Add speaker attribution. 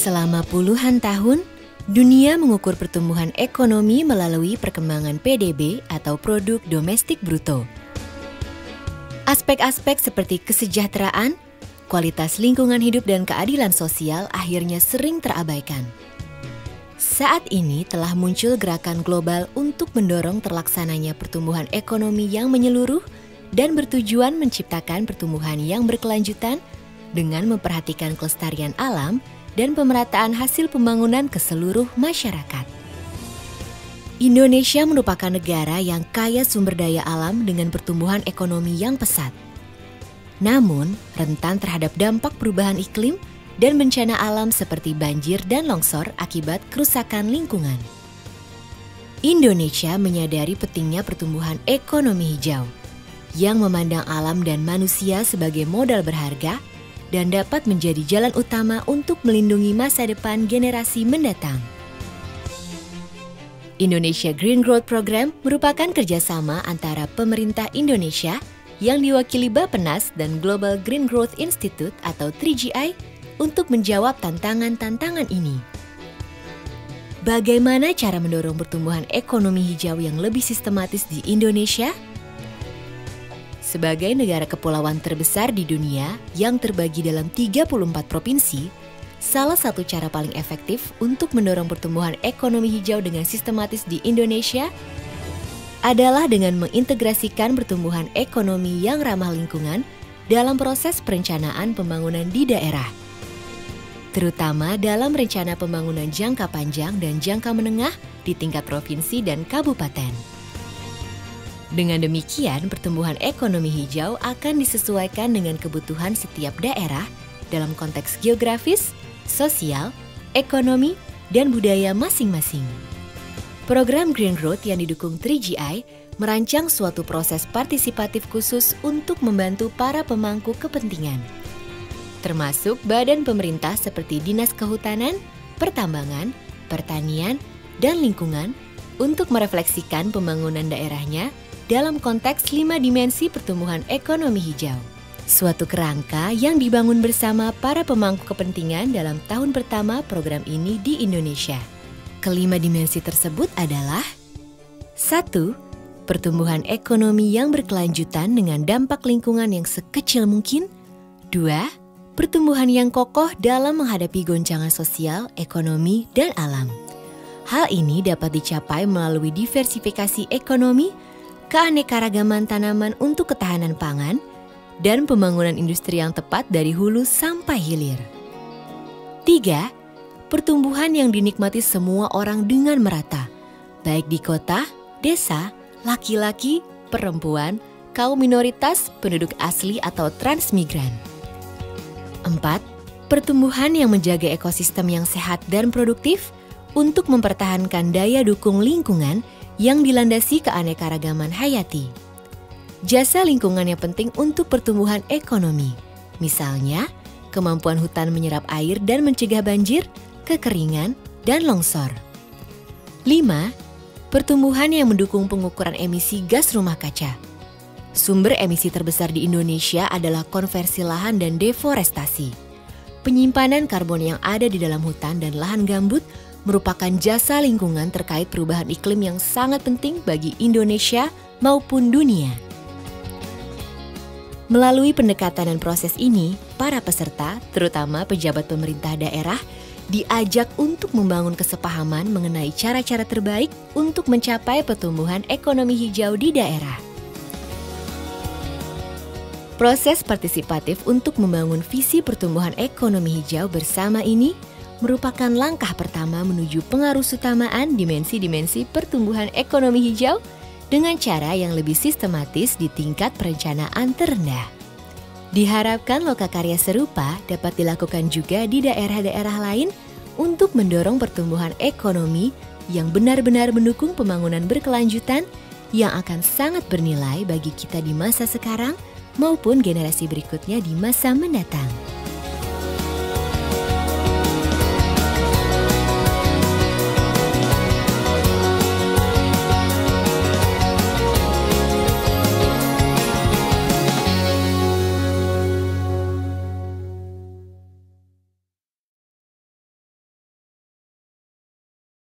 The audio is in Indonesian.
Speaker 1: Selama puluhan tahun, dunia mengukur pertumbuhan ekonomi melalui perkembangan PDB atau Produk Domestik Bruto. Aspek-aspek seperti kesejahteraan, kualitas lingkungan hidup dan keadilan sosial akhirnya sering terabaikan. Saat ini telah muncul gerakan global untuk mendorong terlaksananya pertumbuhan ekonomi yang menyeluruh dan bertujuan menciptakan pertumbuhan yang berkelanjutan dengan memperhatikan kelestarian alam dan pemerataan hasil pembangunan ke seluruh masyarakat. Indonesia merupakan negara yang kaya sumber daya alam dengan pertumbuhan ekonomi yang pesat. Namun, rentan terhadap dampak perubahan iklim dan bencana alam seperti banjir dan longsor akibat kerusakan lingkungan. Indonesia menyadari pentingnya pertumbuhan ekonomi hijau yang memandang alam dan manusia sebagai modal berharga dan dapat menjadi jalan utama untuk melindungi masa depan generasi mendatang. Indonesia Green Growth Program merupakan kerjasama antara pemerintah Indonesia yang diwakili Bappenas dan Global Green Growth Institute atau 3GI untuk menjawab tantangan-tantangan ini. Bagaimana cara mendorong pertumbuhan ekonomi hijau yang lebih sistematis di Indonesia? Sebagai negara kepulauan terbesar di dunia yang terbagi dalam 34 provinsi, salah satu cara paling efektif untuk mendorong pertumbuhan ekonomi hijau dengan sistematis di Indonesia adalah dengan mengintegrasikan pertumbuhan ekonomi yang ramah lingkungan dalam proses perencanaan pembangunan di daerah, terutama dalam rencana pembangunan jangka panjang dan jangka menengah di tingkat provinsi dan kabupaten. Dengan demikian, pertumbuhan ekonomi hijau akan disesuaikan dengan kebutuhan setiap daerah dalam konteks geografis, sosial, ekonomi, dan budaya masing-masing. Program Green Growth yang didukung 3GI merancang suatu proses partisipatif khusus untuk membantu para pemangku kepentingan, termasuk badan pemerintah seperti Dinas Kehutanan, Pertambangan, Pertanian, dan Lingkungan untuk merefleksikan pembangunan daerahnya dalam konteks 5 dimensi pertumbuhan ekonomi hijau. Suatu kerangka yang dibangun bersama para pemangku kepentingan dalam tahun pertama program ini di Indonesia. Kelima dimensi tersebut adalah 1. Pertumbuhan ekonomi yang berkelanjutan dengan dampak lingkungan yang sekecil mungkin. 2. Pertumbuhan yang kokoh dalam menghadapi goncangan sosial, ekonomi, dan alam. Hal ini dapat dicapai melalui diversifikasi ekonomi, keanekaragaman tanaman untuk ketahanan pangan, dan pembangunan industri yang tepat dari hulu sampai hilir. 3. Pertumbuhan yang dinikmati semua orang dengan merata, baik di kota, desa, laki-laki, perempuan, kaum minoritas, penduduk asli atau transmigran. 4. Pertumbuhan yang menjaga ekosistem yang sehat dan produktif untuk mempertahankan daya dukung lingkungan yang dilandasi keanekaragaman hayati. Jasa lingkungan yang penting untuk pertumbuhan ekonomi, misalnya kemampuan hutan menyerap air dan mencegah banjir, kekeringan, dan longsor. 5. Pertumbuhan yang mendukung pengukuran emisi gas rumah kaca. Sumber emisi terbesar di Indonesia adalah konversi lahan dan deforestasi. Penyimpanan karbon yang ada di dalam hutan dan lahan gambut merupakan jasa lingkungan terkait perubahan iklim yang sangat penting bagi Indonesia maupun dunia. Melalui pendekatan dan proses ini, para peserta, terutama pejabat pemerintah daerah, diajak untuk membangun kesepahaman mengenai cara-cara terbaik untuk mencapai pertumbuhan ekonomi hijau di daerah. Proses partisipatif untuk membangun visi pertumbuhan ekonomi hijau bersama ini merupakan langkah pertama menuju pengarusutamaan dimensi-dimensi pertumbuhan ekonomi hijau dengan cara yang lebih sistematis di tingkat perencanaan terendah. Diharapkan lokakarya serupa dapat dilakukan juga di daerah-daerah lain untuk mendorong pertumbuhan ekonomi yang benar-benar mendukung pembangunan berkelanjutan yang akan sangat bernilai bagi kita di masa sekarang maupun generasi berikutnya di masa mendatang.